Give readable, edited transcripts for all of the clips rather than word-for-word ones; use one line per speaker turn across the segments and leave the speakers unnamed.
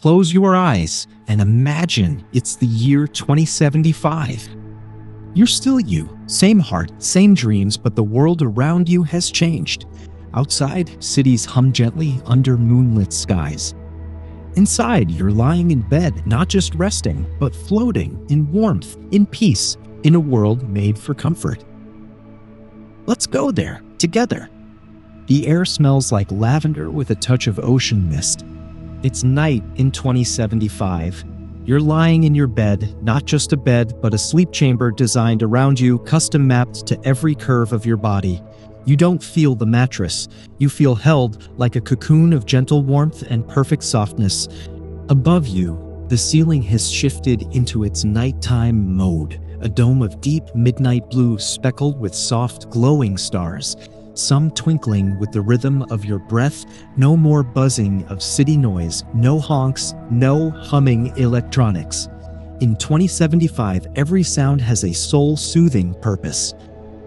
Close your eyes and imagine it's the year 2075. You're still you, same heart, same dreams, but the world around you has changed. Outside, cities hum gently under moonlit skies. Inside, you're lying in bed, not just resting, but floating in warmth, in peace, in a world made for comfort. Let's go there, together. The air smells like lavender with a touch of ocean mist. It's night in 2075. You're lying in your bed, not just a bed, but a sleep chamber designed around you, custom mapped to every curve of your body. You don't feel the mattress. You feel held like a cocoon of gentle warmth and perfect softness. Above you, the ceiling has shifted into its nighttime mode, a dome of deep midnight blue speckled with soft, glowing stars, some twinkling with the rhythm of your breath. No more buzzing of city noise, no honks, no humming electronics. In 2075, every sound has a soul-soothing purpose.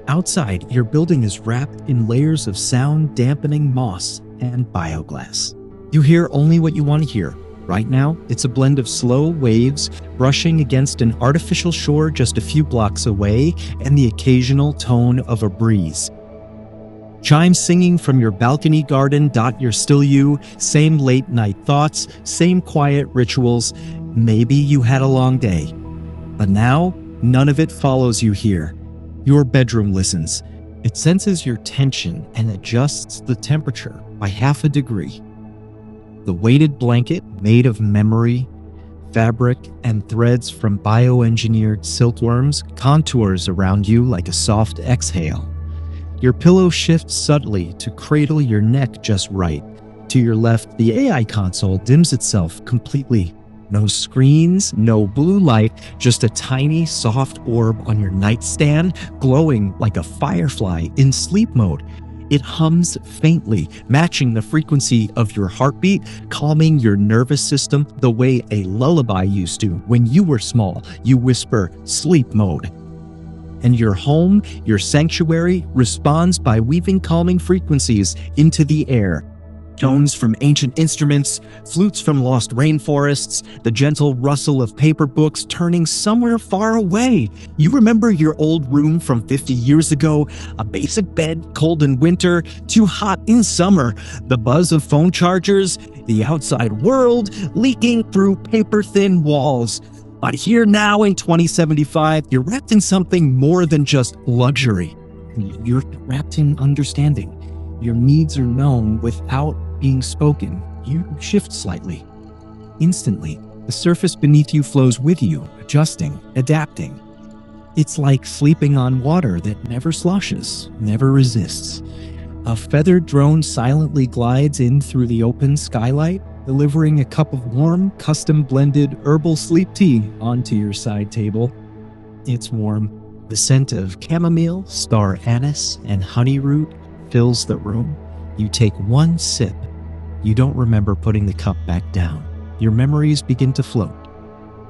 Outside, your building is wrapped in layers of sound-dampening moss and bioglass. You hear only what you want to hear. Right now, it's a blend of slow waves brushing against an artificial shore just a few blocks away and the occasional tone of a breeze. Chimes singing from your balcony garden dot your still you, same late night thoughts, same quiet rituals. Maybe you had a long day, but now none of it follows you here. Your bedroom listens. It senses your tension and adjusts the temperature by half a degree. The weighted blanket made of memory, fabric, and threads from bioengineered silkworms contours around you like a soft exhale. Your pillow shifts subtly to cradle your neck just right. To your left, the AI console dims itself completely. No screens, no blue light, just a tiny, soft orb on your nightstand, glowing like a firefly in sleep mode. It hums faintly, matching the frequency of your heartbeat, calming your nervous system the way a lullaby used to when you were small. You whisper, "sleep mode." And your home, your sanctuary, responds by weaving calming frequencies into the air. Tones from ancient instruments, flutes from lost rainforests, the gentle rustle of paper books turning somewhere far away. You remember your old room from 50 years ago, a basic bed, cold in winter, too hot in summer, the buzz of phone chargers, the outside world leaking through paper-thin walls. But here now in 2075, you're wrapped in something more than just luxury. You're wrapped in understanding. Your needs are known without being spoken. You shift slightly. Instantly, the surface beneath you flows with you, adjusting, adapting. It's like sleeping on water that never sloshes, never resists. A feathered drone silently glides in through the open skylight, delivering a cup of warm, custom-blended herbal sleep tea onto your side table. It's warm. The scent of chamomile, star anise, and honey root fills the room. You take one sip. You don't remember putting the cup back down. Your memories begin to float.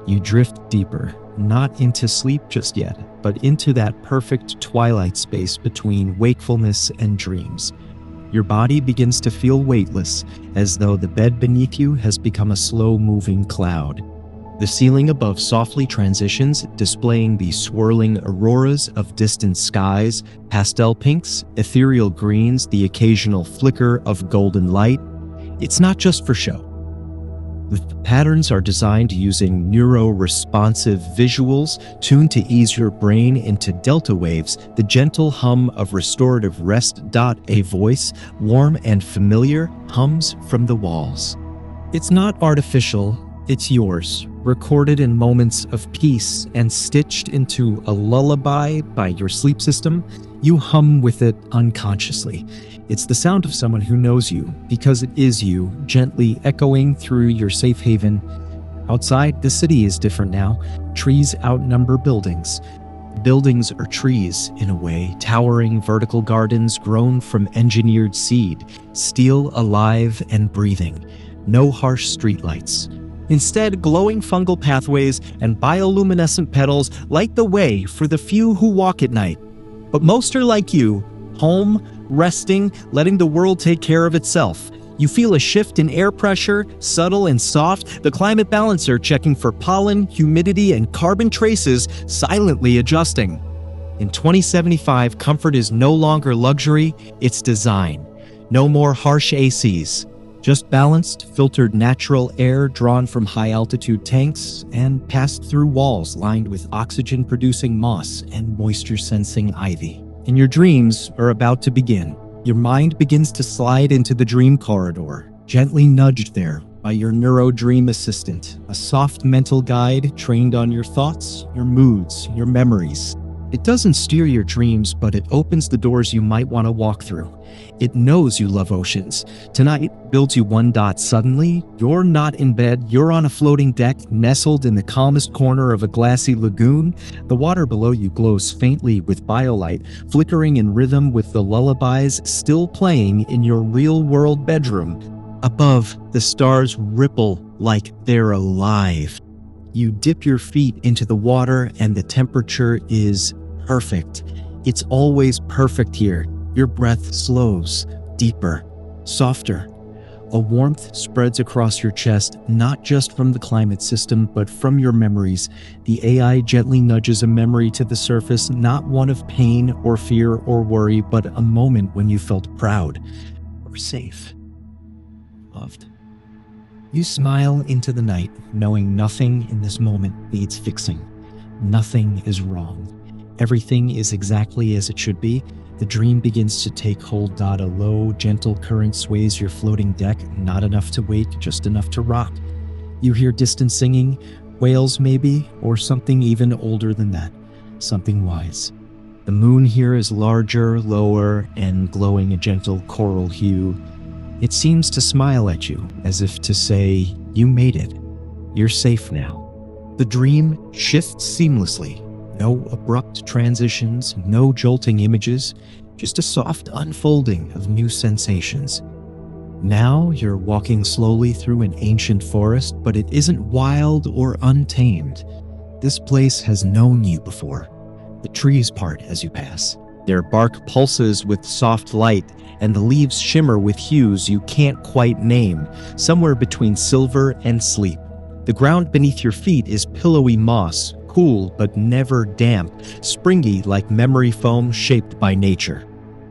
You drift deeper, not into sleep just yet, but into that perfect twilight space between wakefulness and dreams. Your body begins to feel weightless, as though the bed beneath you has become a slow-moving cloud. The ceiling above softly transitions, displaying the swirling auroras of distant skies, pastel pinks, ethereal greens, the occasional flicker of golden light. It's not just for show. The patterns are designed using neuro-responsive visuals tuned to ease your brain into delta waves, the gentle hum of restorative rest. A voice, warm and familiar, hums from the walls. It's not artificial, it's yours, recorded in moments of peace and stitched into a lullaby by your sleep system. You hum with it unconsciously. It's the sound of someone who knows you, because it is you, gently echoing through your safe haven. Outside, the city is different now. Trees outnumber buildings. Buildings are trees, in a way, towering vertical gardens grown from engineered seed, still alive and breathing. No harsh streetlights. Instead, glowing fungal pathways and bioluminescent petals light the way for the few who walk at night. But most are like you, home, resting, letting the world take care of itself. You feel a shift in air pressure, subtle and soft, the climate balancer checking for pollen, humidity, and carbon traces, silently adjusting. In 2075, comfort is no longer luxury, it's design. No more harsh ACs. Just balanced, filtered natural air drawn from high-altitude tanks and passed through walls lined with oxygen-producing moss and moisture-sensing ivy. And your dreams are about to begin. Your mind begins to slide into the dream corridor, gently nudged there by your neuro-dream assistant, a soft mental guide trained on your thoughts, your moods, your memories. It doesn't steer your dreams, but it opens the doors you might want to walk through. It knows you love oceans. Tonight, builds you one dot. Suddenly, you're not in bed, you're on a floating deck, nestled in the calmest corner of a glassy lagoon. The water below you glows faintly with biolight, flickering in rhythm with the lullabies still playing in your real-world bedroom. Above, the stars ripple like they're alive. You dip your feet into the water and the temperature is perfect. It's always perfect here. Your breath slows, deeper, softer. A warmth spreads across your chest, not just from the climate system, but from your memories. The AI gently nudges a memory to the surface, not one of pain or fear or worry, but a moment when you felt proud or safe, loved. You smile into the night, knowing nothing in this moment needs fixing. Nothing is wrong. Everything is exactly as it should be. The dream begins to take hold. A low, gentle current sways your floating deck, not enough to wake, just enough to rock. You hear distant singing, whales maybe, or something even older than that, something wise. The moon here is larger, lower, and glowing a gentle coral hue. It seems to smile at you, as if to say, you made it. You're safe now. The dream shifts seamlessly. No abrupt transitions, no jolting images, just a soft unfolding of new sensations. Now you're walking slowly through an ancient forest, but it isn't wild or untamed. This place has known you before. The trees part as you pass. Their bark pulses with soft light, and the leaves shimmer with hues you can't quite name, somewhere between silver and sleep. The ground beneath your feet is pillowy moss, cool but never damp, springy like memory foam shaped by nature.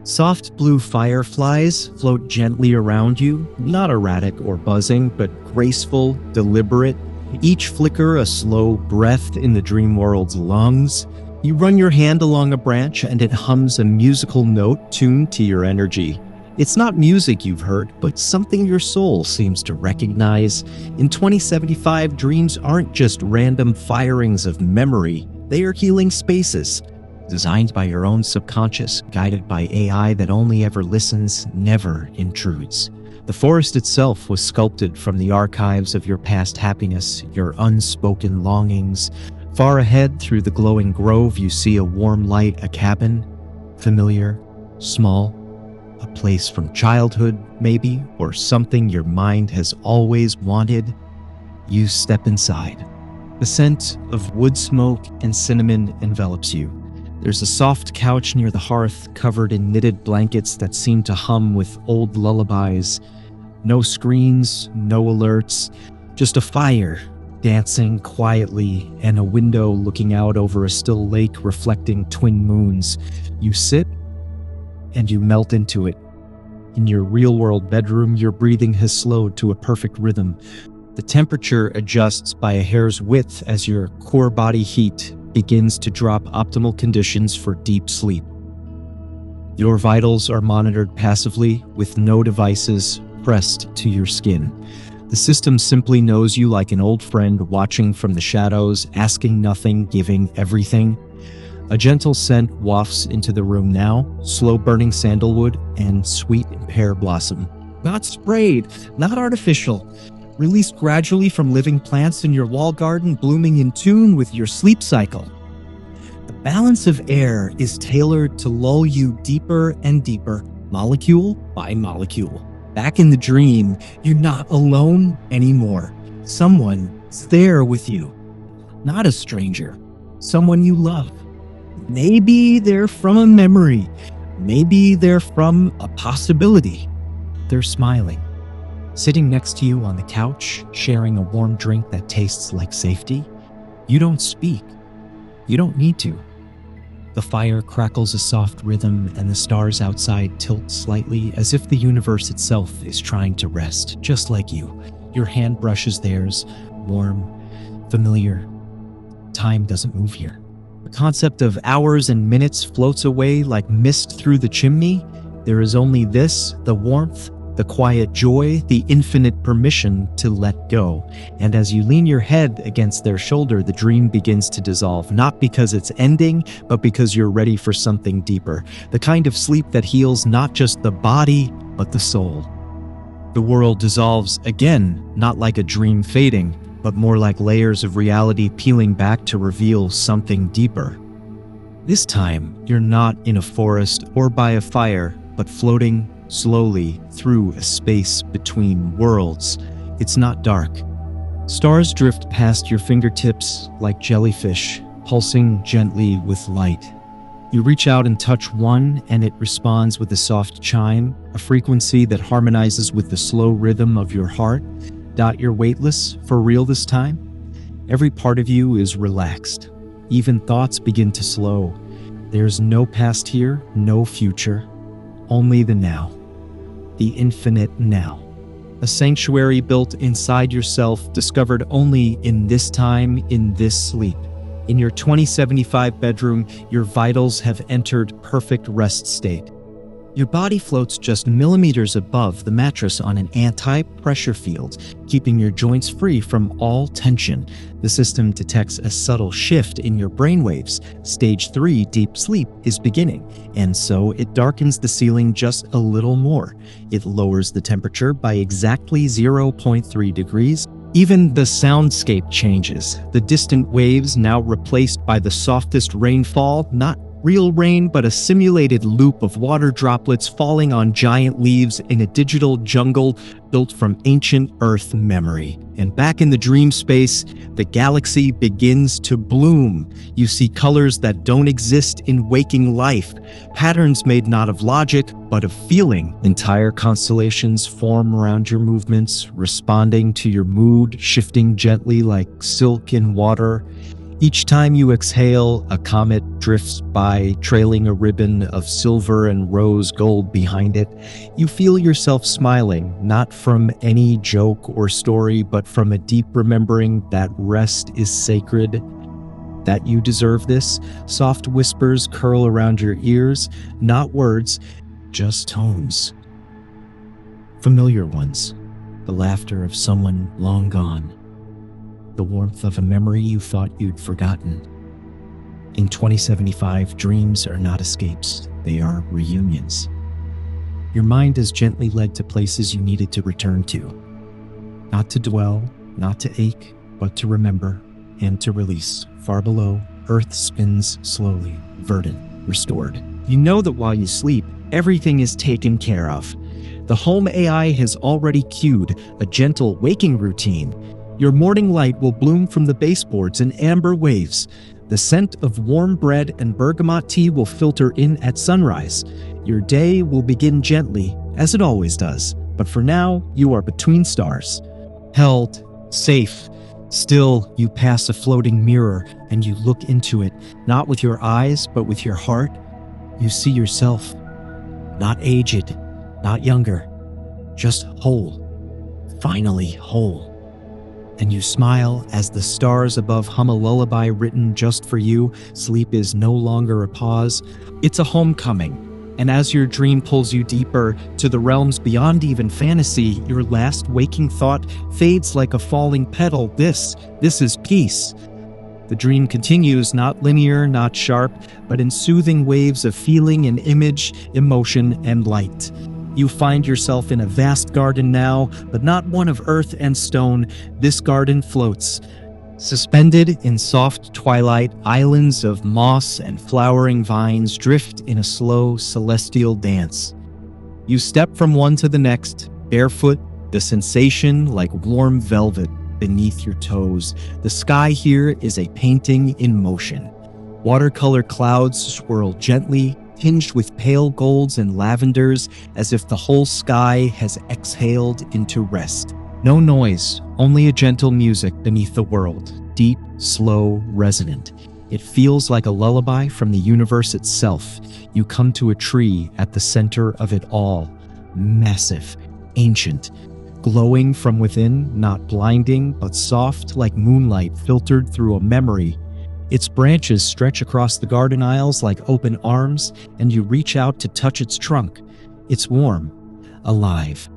Soft blue fireflies float gently around you, not erratic or buzzing, but graceful, deliberate, each flicker a slow breath in the dream world's lungs. You run your hand along a branch and it hums a musical note tuned to your energy. It's not music you've heard, but something your soul seems to recognize. In 2075, dreams aren't just random firings of memory, they are healing spaces. Designed by your own subconscious, guided by AI that only ever listens, never intrudes. The forest itself was sculpted from the archives of your past happiness, your unspoken longings. Far ahead, through the glowing grove, you see a warm light, a cabin. Familiar, small, a place from childhood, maybe, or something your mind has always wanted. You step inside. The scent of wood smoke and cinnamon envelops you. There's a soft couch near the hearth, covered in knitted blankets that seem to hum with old lullabies. No screens, no alerts, just a fire dancing quietly and a window looking out over a still lake reflecting twin moons. You sit and you melt into it. In your real-world bedroom, your breathing has slowed to a perfect rhythm. The temperature adjusts by a hair's width as your core body heat begins to drop optimal conditions for deep sleep. Your vitals are monitored passively with no devices pressed to your skin. The system simply knows you like an old friend watching from the shadows, asking nothing, giving everything. A gentle scent wafts into the room now, slow-burning sandalwood and sweet pear blossom. Not sprayed, not artificial. Released gradually from living plants in your wall garden, blooming in tune with your sleep cycle. The balance of air is tailored to lull you deeper and deeper, molecule by molecule. Back in the dream, you're not alone anymore. Someone's there with you. Not a stranger. Someone you love. Maybe they're from a memory. Maybe they're from a possibility. They're smiling. Sitting next to you on the couch, sharing a warm drink that tastes like safety. You don't speak. You don't need to. The fire crackles a soft rhythm, and the stars outside tilt slightly as if the universe itself is trying to rest, just like you. Your hand brushes theirs, warm, familiar. Time doesn't move here. The concept of hours and minutes floats away like mist through the chimney. There is only this, the warmth, the quiet joy, the infinite permission to let go. And as you lean your head against their shoulder, the dream begins to dissolve, not because it's ending, but because you're ready for something deeper. The kind of sleep that heals not just the body, but the soul. The world dissolves again, not like a dream fading, but more like layers of reality peeling back to reveal something deeper. This time, you're not in a forest or by a fire, but floating slowly through a space between worlds. It's not dark. Stars drift past your fingertips like jellyfish, pulsing gently with light. You reach out and touch one, and it responds with a soft chime, a frequency that harmonizes with the slow rhythm of your heart. You're weightless, for real this time. Every part of you is relaxed. Even thoughts begin to slow. There's no past here, no future, only the now. The infinite now. A sanctuary built inside yourself, discovered only in this time, in this sleep. In your 2075 bedroom, your vitals have entered perfect rest state. Your body floats just millimeters above the mattress on an anti-pressure field, keeping your joints free from all tension. The system detects a subtle shift in your brainwaves. Stage 3 deep sleep is beginning, and so it darkens the ceiling just a little more. It lowers the temperature by exactly 0.3 degrees. Even the soundscape changes. The distant waves now replaced by the softest rainfall, not real rain, but a simulated loop of water droplets falling on giant leaves in a digital jungle built from ancient Earth memory. And back in the dream space, the galaxy begins to bloom. You see colors that don't exist in waking life, patterns made not of logic, but of feeling. Entire constellations form around your movements, responding to your mood, shifting gently like silk in water. Each time you exhale, a comet drifts by, trailing a ribbon of silver and rose gold behind it. You feel yourself smiling, not from any joke or story, but from a deep remembering that rest is sacred, that you deserve this. Soft whispers curl around your ears, not words, just tones. Familiar ones, the laughter of someone long gone. The warmth of a memory you thought you'd forgotten. In 2075, dreams are not escapes, they are reunions. Your mind is gently led to places you needed to return to. Not to dwell, not to ache, but to remember and to release. Far below, Earth spins slowly, verdant, restored. You know that while you sleep, everything is taken care of. The home AI has already cued a gentle waking routine. Your morning light will bloom from the baseboards in amber waves. The scent of warm bread and bergamot tea will filter in at sunrise. Your day will begin gently, as it always does. But for now, you are between stars. Held, safe. Still, you pass a floating mirror and you look into it, not with your eyes, but with your heart. You see yourself. Not aged, not younger, just whole. Finally whole. And you smile as the stars above hum a lullaby written just for you. Sleep is no longer a pause, it's a homecoming. And as your dream pulls you deeper to the realms beyond even fantasy, your last waking thought fades like a falling petal. This is peace. The dream continues, not linear, not sharp, but in soothing waves of feeling and image, emotion, and light. You find yourself in a vast garden now, but not one of earth and stone. This garden floats. Suspended in soft twilight, islands of moss and flowering vines drift in a slow, celestial dance. You step from one to the next, barefoot, the sensation like warm velvet beneath your toes. The sky here is a painting in motion. Watercolor clouds swirl gently, tinged with pale golds and lavenders, as if the whole sky has exhaled into rest. No noise, only a gentle music beneath the world, deep, slow, resonant. It feels like a lullaby from the universe itself. You come to a tree at the center of it all, massive, ancient, glowing from within, not blinding, but soft like moonlight filtered through a memory. Its branches stretch across the garden aisles like open arms, and you reach out to touch its trunk. It's warm, alive.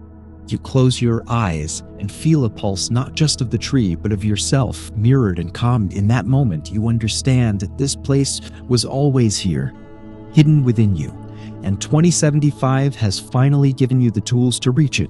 You close your eyes and feel a pulse not just of the tree, but of yourself, mirrored and calmed. In that moment, you understand that this place was always here, hidden within you, and 2075 has finally given you the tools to reach it.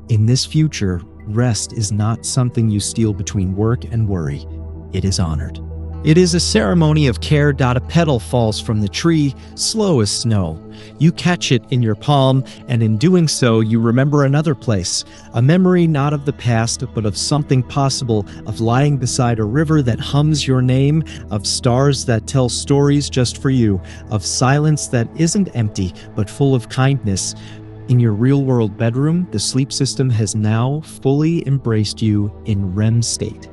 In this future, rest is not something you steal between work and worry. It is honored. It is a ceremony of care. A petal falls from the tree, slow as snow. You catch it in your palm, and in doing so, you remember another place. A memory not of the past, but of something possible, of lying beside a river that hums your name, of stars that tell stories just for you, of silence that isn't empty, but full of kindness. In your real-world bedroom, the sleep system has now fully embraced you in REM state.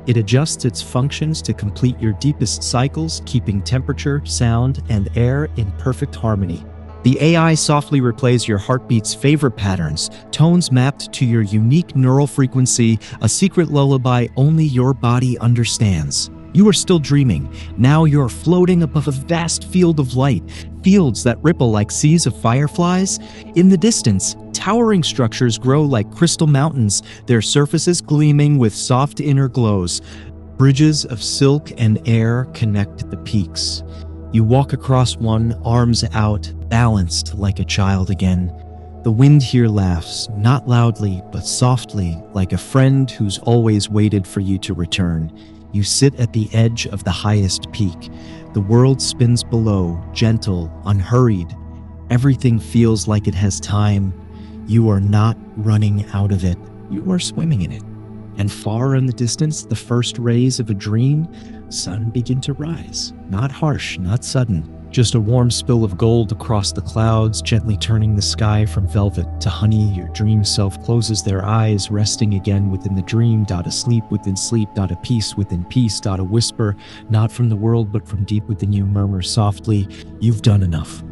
It adjusts its functions to complete your deepest cycles, keeping temperature, sound, and air in perfect harmony. The AI softly replays your heartbeat's favorite patterns, tones mapped to your unique neural frequency, a secret lullaby only your body understands. You are still dreaming. Now you're floating above a vast field of light, fields that ripple like seas of fireflies. In the distance, towering structures grow like crystal mountains, their surfaces gleaming with soft inner glows. Bridges of silk and air connect the peaks. You walk across one, arms out, balanced like a child again. The wind here laughs, not loudly, but softly, like a friend who's always waited for you to return. You sit at the edge of the highest peak. The world spins below, gentle, unhurried. Everything feels like it has time. You are not running out of it. You are swimming in it. And far in the distance, the first rays of a dream sun begin to rise. Not harsh, not sudden. Just a warm spill of gold across the clouds, gently turning the sky from velvet to honey. Your dream self closes their eyes, resting again within the dream. Asleep within sleep. A peace within peace. A whisper, not from the world, but from deep within you, murmurs softly, "You've done enough.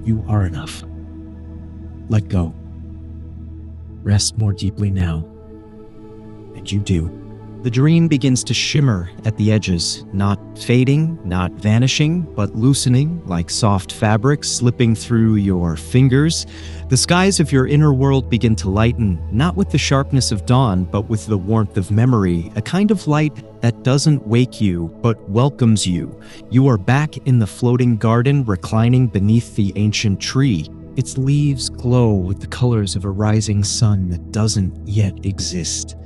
You are enough. Let go. Rest more deeply now." And you do. The dream begins to shimmer at the edges, not fading, not vanishing, but loosening like soft fabric slipping through your fingers. The skies of your inner world begin to lighten, not with the sharpness of dawn, but with the warmth of memory, a kind of light that doesn't wake you, but welcomes you. You are back in the floating garden, reclining beneath the ancient tree. Its leaves glow with the colors of a rising sun that doesn't yet exist.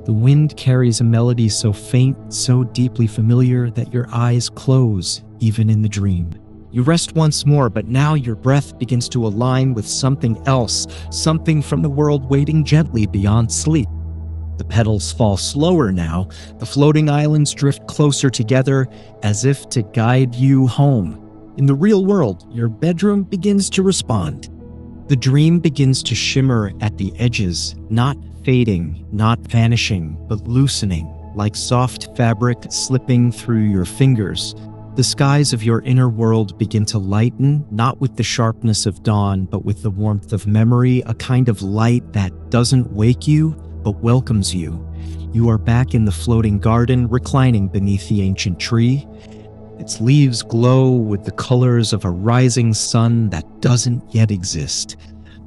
The wind carries a melody so faint, so deeply familiar that your eyes close, even in the dream. You rest once more, but now your breath begins to align with something else, something from the world waiting gently beyond sleep. The petals fall slower now. The floating islands drift closer together, as if to guide you home. In the real world, your bedroom begins to respond. The dream begins to shimmer at the edges, not fading, not vanishing, but loosening, like soft fabric slipping through your fingers. The skies of your inner world begin to lighten, not with the sharpness of dawn, but with the warmth of memory, a kind of light that doesn't wake you, but welcomes you. You are back in the floating garden, reclining beneath the ancient tree. Its leaves glow with the colors of a rising sun that doesn't yet exist.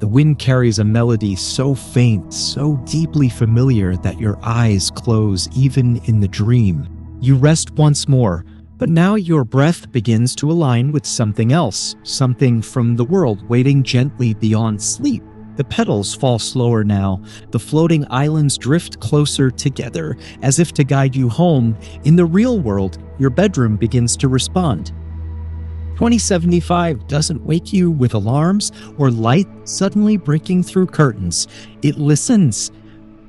The wind carries a melody so faint, so deeply familiar that your eyes close even in the dream. You rest once more, but now your breath begins to align with something else, something from the world waiting gently beyond sleep. The petals fall slower now. The floating islands drift closer together, as if to guide you home. In the real world, your bedroom begins to respond. 2075 doesn't wake you with alarms or light suddenly breaking through curtains. It listens.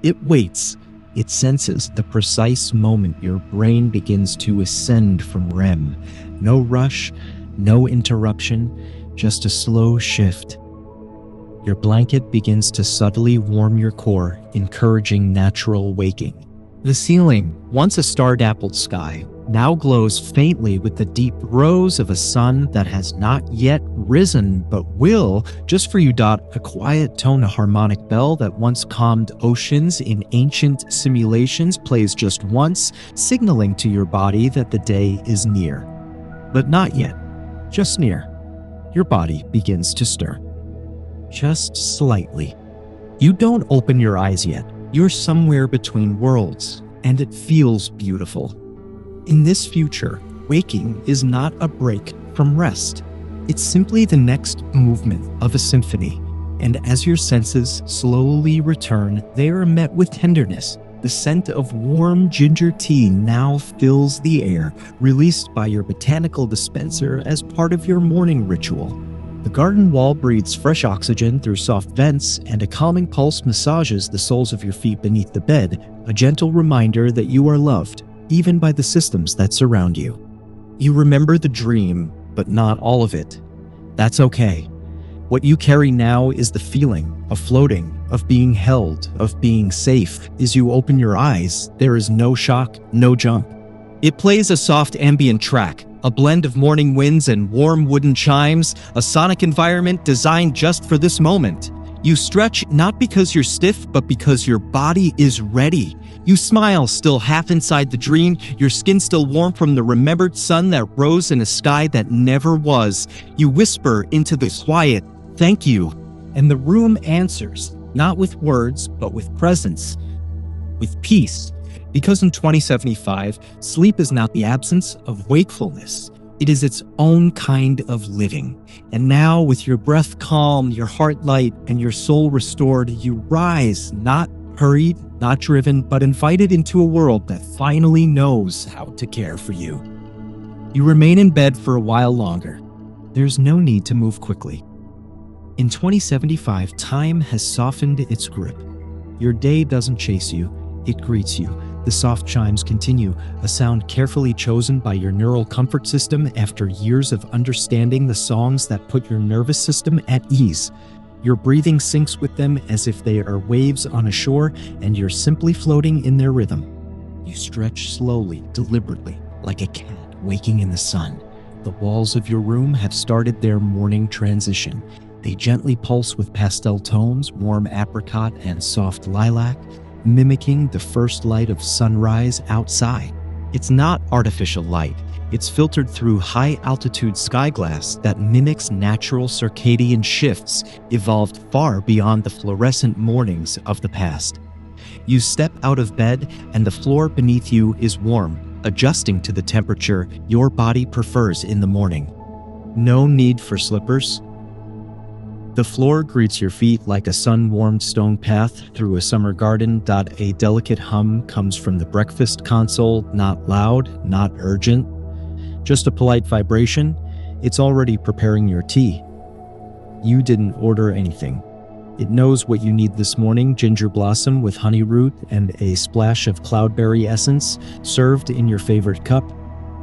It waits. It senses the precise moment your brain begins to ascend from REM. No rush, No interruption, just a slow shift. Your blanket begins to subtly warm your core, encouraging natural waking. The ceiling, once a star-dappled sky, now glows faintly with the deep rose of a sun that has not yet risen but will, just for you. A quiet tone, a harmonic bell that once calmed oceans in ancient simulations plays just once, signaling to your body that the day is near. But not yet, just near. Your body begins to stir. Just slightly. You don't open your eyes yet. You're somewhere between worlds, and it feels beautiful. In this future, waking is not a break from rest. It's simply the next movement of a symphony, and as your senses slowly return, they are met with tenderness. The scent of warm ginger tea now fills the air, released by your botanical dispenser as part of your morning ritual. The garden wall breathes fresh oxygen through soft vents, and a calming pulse massages the soles of your feet beneath the bed, a gentle reminder that you are loved, even by the systems that surround you. You remember the dream, but not all of it. That's okay. What you carry now is the feeling of floating, of being held, of being safe. As you open your eyes, there is no shock, no jump. It plays a soft ambient track, a blend of morning winds and warm wooden chimes, a sonic environment designed just for this moment. You stretch not because you're stiff, but because your body is ready. You smile, still half inside the dream, your skin still warm from the remembered sun that rose in a sky that never was. You whisper into the quiet, "Thank you." And the room answers, not with words, but with presence, with peace. Because in 2075, sleep is not the absence of wakefulness. It is its own kind of living. And now, with your breath calm, your heart light, and your soul restored, you rise, not hurried, not driven, but invited into a world that finally knows how to care for you. You remain in bed for a while longer. There's no need to move quickly. In 2075, time has softened its grip. Your day doesn't chase you, it greets you. The soft chimes continue, a sound carefully chosen by your neural comfort system after years of understanding the songs that put your nervous system at ease. Your breathing syncs with them as if they are waves on a shore, and you're simply floating in their rhythm. You stretch slowly, deliberately, like a cat waking in the sun. The walls of your room have started their morning transition. They gently pulse with pastel tones, warm apricot and soft lilac, mimicking the first light of sunrise outside. It's not artificial light. It's filtered through high-altitude sky glass that mimics natural circadian shifts evolved far beyond the fluorescent mornings of the past. You step out of bed, and the floor beneath you is warm, adjusting to the temperature your body prefers in the morning. No need for slippers. The floor greets your feet like a sun-warmed stone path through a summer garden. A delicate hum comes from the breakfast console, not loud, not urgent, just a polite vibration. It's already preparing your tea. You didn't order anything. It knows what you need this morning: ginger blossom with honey root and a splash of cloudberry essence, served in your favorite cup.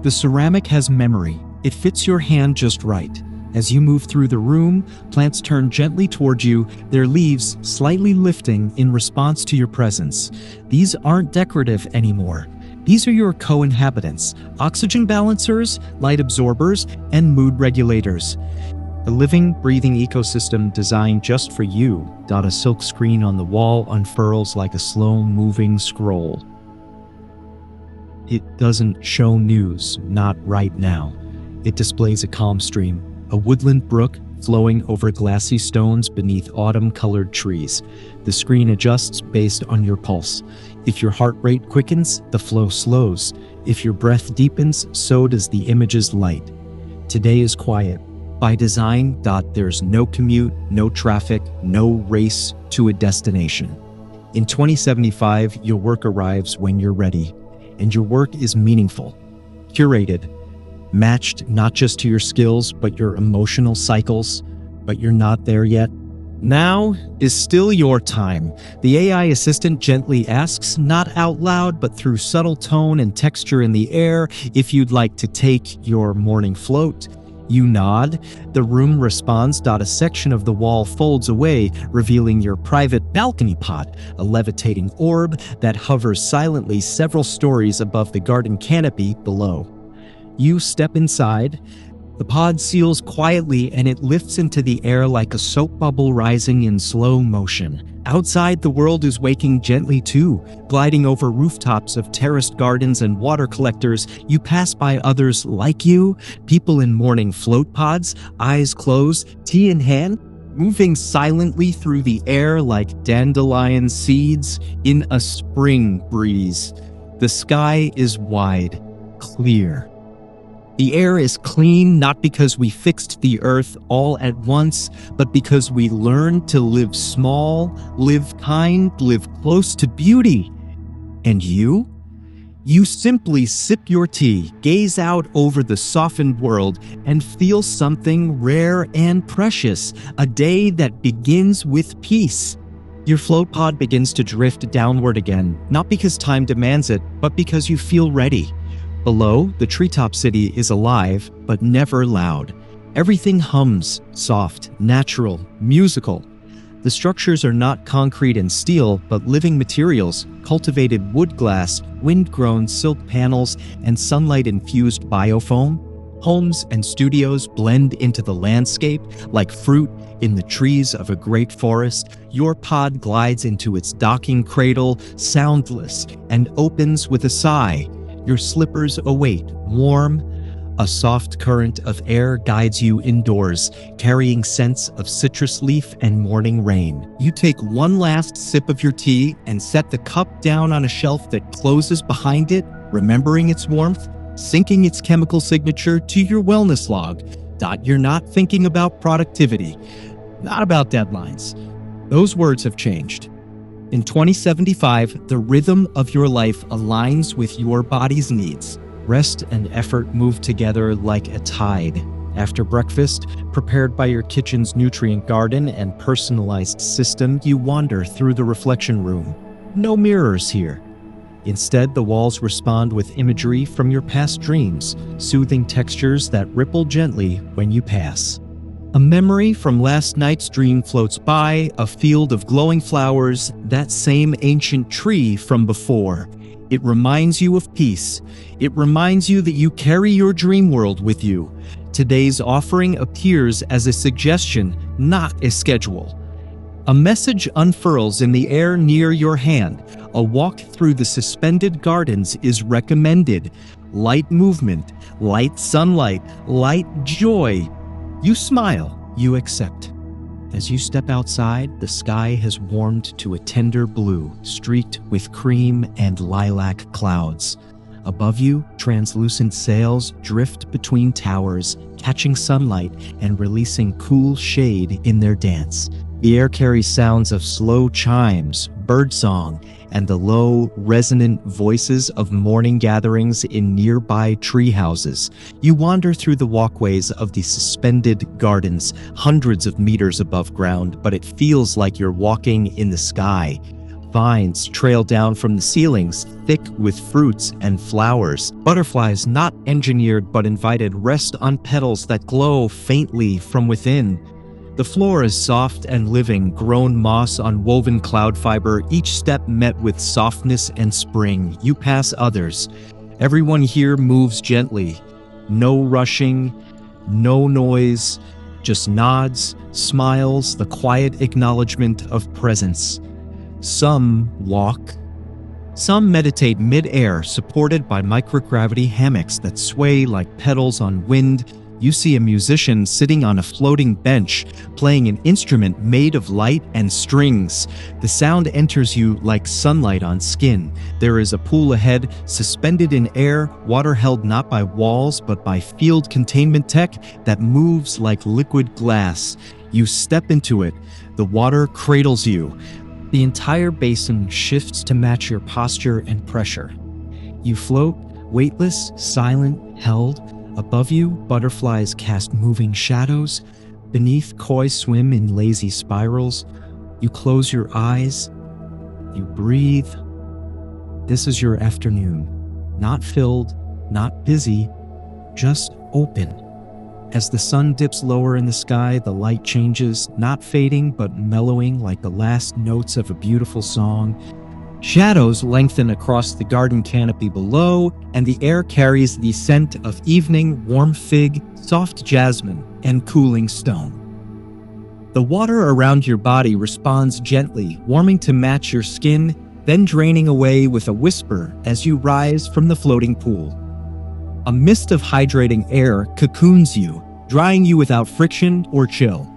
The ceramic has memory. It fits your hand just right. As you move through the room, plants turn gently toward you, their leaves slightly lifting in response to your presence. These aren't decorative anymore. These are your co-inhabitants, oxygen balancers, light absorbers, and mood regulators. A living, breathing ecosystem designed just for you. A silk screen on the wall unfurls like a slow-moving scroll. It doesn't show news, not right now. It displays a calm stream, a woodland brook flowing over glassy stones beneath autumn-colored trees. The screen adjusts based on your pulse. If your heart rate quickens, the flow slows. If your breath deepens, so does the image's light. Today is quiet. By design, there's no commute, no traffic, no race to a destination. In 2075, your work arrives when you're ready, and your work is meaningful, curated, matched not just to your skills, but your emotional cycles. But you're not there yet. Now is still your time. The AI assistant gently asks, not out loud, but through subtle tone and texture in the air, if you'd like to take your morning float. You nod. The room responds. A section of the wall folds away, revealing your private balcony pod, a levitating orb that hovers silently several stories above the garden canopy below. You step inside. The pod seals quietly and it lifts into the air like a soap bubble rising in slow motion. Outside, the world is waking gently too. Gliding over rooftops of terraced gardens and water collectors, you pass by others like you, people in morning float pods, eyes closed, tea in hand, moving silently through the air like dandelion seeds in a spring breeze. The sky is wide, clear. The air is clean not because we fixed the earth all at once, but because we learned to live small, live kind, live close to beauty. And you? You simply sip your tea, gaze out over the softened world, and feel something rare and precious, a day that begins with peace. Your float pod begins to drift downward again, not because time demands it, but because you feel ready. Below, the treetop city is alive, but never loud. Everything hums, soft, natural, musical. The structures are not concrete and steel, but living materials, cultivated wood glass, wind-grown silk panels, and sunlight-infused biofoam. Homes and studios blend into the landscape like fruit in the trees of a great forest. Your pod glides into its docking cradle, soundless, and opens with a sigh. Your slippers await, warm. A soft current of air guides you indoors, carrying scents of citrus leaf and morning rain. You take one last sip of your tea and set the cup down on a shelf that closes behind it, remembering its warmth, syncing its chemical signature to your wellness log. You're not thinking about productivity, not about deadlines. Those words have changed. In 2075, the rhythm of your life aligns with your body's needs. Rest and effort move together like a tide. After breakfast, prepared by your kitchen's nutrient garden and personalized system, you wander through the reflection room. No mirrors here. Instead, the walls respond with imagery from your past dreams, soothing textures that ripple gently when you pass. A memory from last night's dream floats by, a field of glowing flowers, that same ancient tree from before. It reminds you of peace. It reminds you that you carry your dream world with you. Today's offering appears as a suggestion, not a schedule. A message unfurls in the air near your hand. A walk through the suspended gardens is recommended. Light movement, light sunlight, light joy. You smile, you accept. As you step outside, the sky has warmed to a tender blue, streaked with cream and lilac clouds. Above you, translucent sails drift between towers, catching sunlight and releasing cool shade in their dance. The air carries sounds of slow chimes, birdsong, and the low, resonant voices of morning gatherings in nearby tree houses. You wander through the walkways of the suspended gardens, hundreds of meters above ground, but it feels like you're walking in the sky. Vines trail down from the ceilings, thick with fruits and flowers. Butterflies, not engineered but invited, rest on petals that glow faintly from within. The floor is soft and living, grown moss on woven cloud fiber, each step met with softness and spring. You pass others. Everyone here moves gently. No rushing, no noise, just nods, smiles, the quiet acknowledgement of presence. Some walk. Some meditate mid-air, supported by microgravity hammocks that sway like petals on wind. You see a musician sitting on a floating bench, playing an instrument made of light and strings. The sound enters you like sunlight on skin. There is a pool ahead, suspended in air, water held not by walls but by field containment tech that moves like liquid glass. You step into it. The water cradles you. The entire basin shifts to match your posture and pressure. You float, weightless, silent, held. Above you, butterflies cast moving shadows. Beneath, koi swim in lazy spirals. You close your eyes. You breathe. This is your afternoon. Not filled, not busy, just open. As the sun dips lower in the sky, the light changes, not fading but mellowing like the last notes of a beautiful song. Shadows lengthen across the garden canopy below, and the air carries the scent of evening, warm fig, soft jasmine, and cooling stone. The water around your body responds gently, warming to match your skin, then draining away with a whisper as you rise from the floating pool. A mist of hydrating air cocoons you, drying you without friction or chill.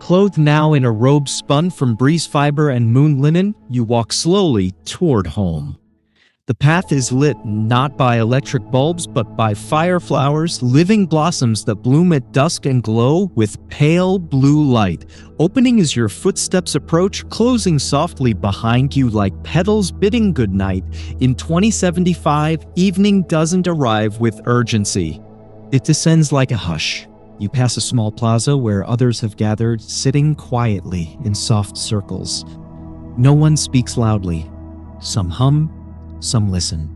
Clothed now in a robe spun from breeze fiber and moon linen, you walk slowly toward home. The path is lit not by electric bulbs, but by fire flowers, living blossoms that bloom at dusk and glow with pale blue light, opening as your footsteps approach, closing softly behind you like petals bidding goodnight. In 2075, evening doesn't arrive with urgency. It descends like a hush. You pass a small plaza where others have gathered, sitting quietly in soft circles. No one speaks loudly. Some hum, some listen.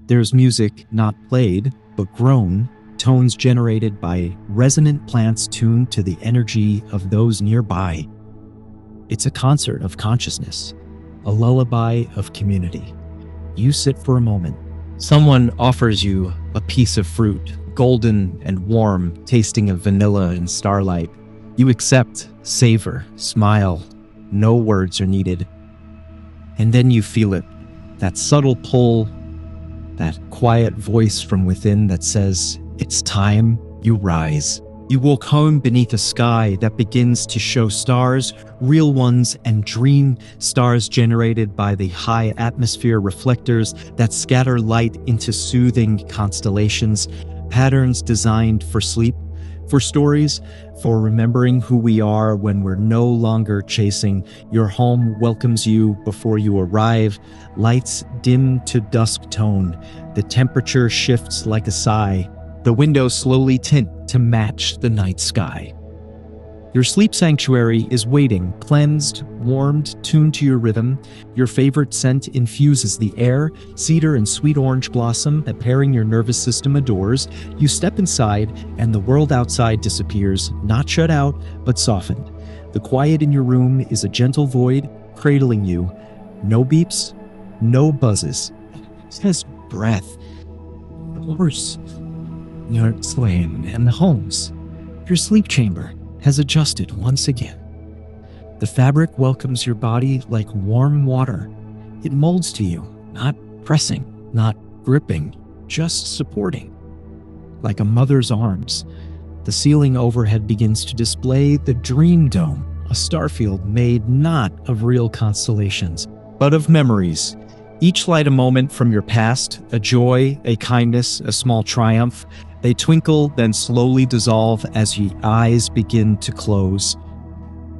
There's music not played, but grown, tones generated by resonant plants tuned to the energy of those nearby. It's a concert of consciousness, a lullaby of community. You sit for a moment. Someone offers you a piece of fruit, golden and warm, tasting of vanilla and starlight. You accept, savor, smile. No words are needed. And then you feel it, that subtle pull, that quiet voice from within that says, "It's time." You rise. You walk home beneath a sky that begins to show stars, real ones and dream stars generated by the high atmosphere reflectors that scatter light into soothing constellations, patterns designed for sleep, for stories, for remembering who we are when we're no longer chasing. Your home welcomes you before you arrive. Lights dim to dusk tone. The temperature shifts like a sigh. The windows slowly tint to match the night sky. Your sleep sanctuary is waiting, cleansed, warmed, tuned to your rhythm. Your favorite scent infuses the air, cedar and sweet orange blossom that pairing your nervous system adores. You step inside and the world outside disappears, not shut out, but softened. The quiet in your room is a gentle void, cradling you. No beeps, no buzzes. Just breath. The horse, your sleigh, and the homes. Your sleep chamber has adjusted once again. The fabric welcomes your body like warm water. It molds to you, not pressing, not gripping, just supporting. Like a mother's arms, the ceiling overhead begins to display the Dream Dome, a starfield made not of real constellations, but of memories. Each light a moment from your past, a joy, a kindness, a small triumph. They twinkle, then slowly dissolve as your eyes begin to close.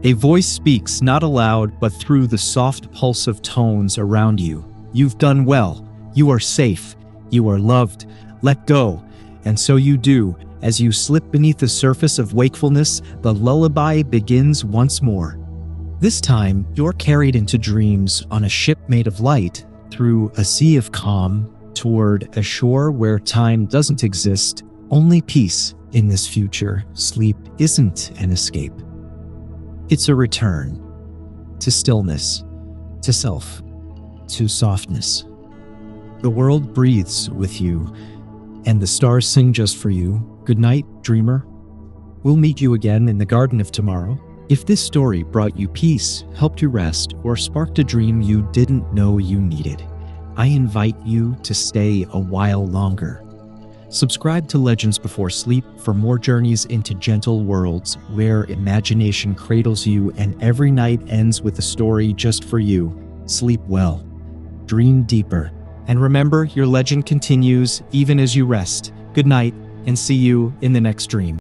A voice speaks, not aloud, but through the soft pulse of tones around you. You've done well. You are safe. You are loved. Let go. And so you do. As you slip beneath the surface of wakefulness, the lullaby begins once more. This time, you're carried into dreams on a ship made of light, through a sea of calm, toward a shore where time doesn't exist, only peace. In this future, sleep isn't an escape. It's a return to stillness, to self, to softness. The world breathes with you, and the stars sing just for you. Good night, dreamer. We'll meet you again in the garden of tomorrow. If this story brought you peace, helped you rest, or sparked a dream you didn't know you needed, I invite you to stay a while longer. Subscribe to Legends Before Sleep for more journeys into gentle worlds where imagination cradles you and every night ends with a story just for you. Sleep well, dream deeper, and remember your legend continues even as you rest. Good night, and see you in the next dream.